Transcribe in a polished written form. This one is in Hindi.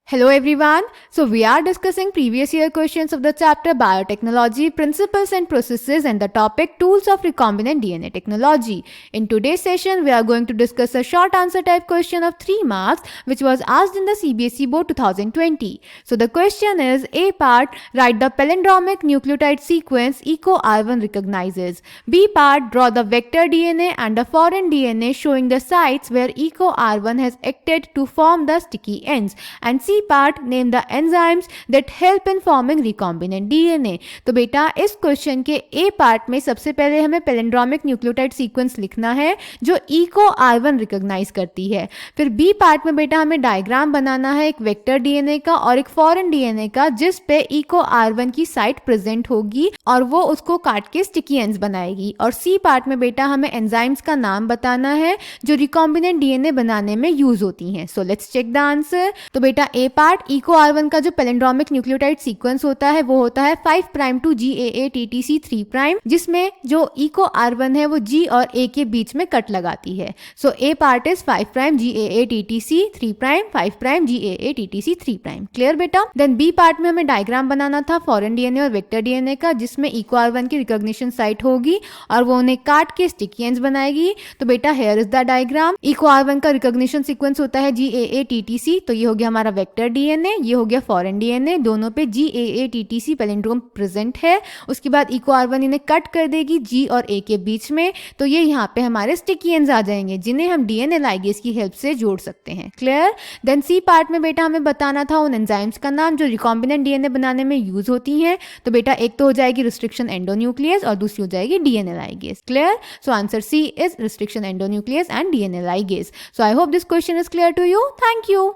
Hello everyone. So we are discussing previous year questions of the chapter Biotechnology, Principles and Processes and the topic Tools of Recombinant DNA Technology. In today's session, we are going to discuss a short answer type question of 3 marks which was asked in the CBSE Board 2020. So the question is A part, write the palindromic nucleotide sequence EcoR1 recognizes. B part, draw the vector DNA and the foreign DNA showing the sites where EcoR1 has acted to form the sticky ends. And C part, name the enzymes that help in forming recombinant DNA. तो बेटा इस क्वेश्चन के ए पार्ट में सबसे पहले हमें पैलिंड्रोमिक न्यूक्लियोटाइड सीक्वेंस लिखना है जो EcoR1 रिकॉग्नाइज करती है। फिर बी पार्ट में बेटा हमें डायग्राम बनाना है एक वेक्टर डीएनए का और एक फॉरेन डीएनए का जिस पे EcoR1 की साइट प्रेजेंट होगी और वो उसको काट के स्टिकी एंड्स बनाएगी। और सी पार्ट में बेटा हमें एंजाइम्स का नाम बताना है जो रिकॉम्बिनेंट डीएनए बनाने में यूज होती हैं। So let's check the answer. तो बेटा ए पार्ट EcoR1 का जो पैलिंड्रोमिक न्यूक्लियोटाइड सीक्वेंस होता है वो होता है 5 प्राइम टू GAATTC 3 प्राइम, जिसमें जो EcoR1 है वो G और A के बीच में कट लगाती है। So A part is 5 prime GAATTC 3 prime 5 prime GAATTC 3 prime. Clear बेटा। देन बी पार्ट में हमें डायग्राम बनाना था फॉरेन डीएनए और वेक्टर डीएनए का जिसमें EcoR1 की रिकॉग्निशन साइट होगी और वो उन्हें काट के स्टिकी एंड्स बनाएगी। तो बेटा here is the diagram. EcoR1 का रिकॉग्निशन सीक्वेंस होता है GAATTC, तो ये हो गया हमारा वेक्टर डीएनए, ये हो गया फॉरेन डीएनए, दोनों पे GAATTC पैलिंड्रोम प्रेजेंट है। उसके बाद EcoR1 इन्हें कट कर देगी G और A के बीच में, तो ये यहाँ पे हमारे स्टिकी एंड्स आ जाएंगे जिन्हें हम डीएनए लाइगेज की हेल्प से जोड़ सकते हैं। क्लियर। देन सी पार्ट में बेटा हमें बताना था उन एंजाइम्स का नाम जो रिकॉम्बिनेंट डीएनए बनाने में यूज होती हैं। तो बेटा एक तो हो जाएगी रिस्ट्रिक्शन एंडोन्यूक्लियस और दूसरी हो जाएगी DNA ligase. Clear. So answer C is restriction endonuclease and DNA ligase. So I hope this question is clear to you. Thank you.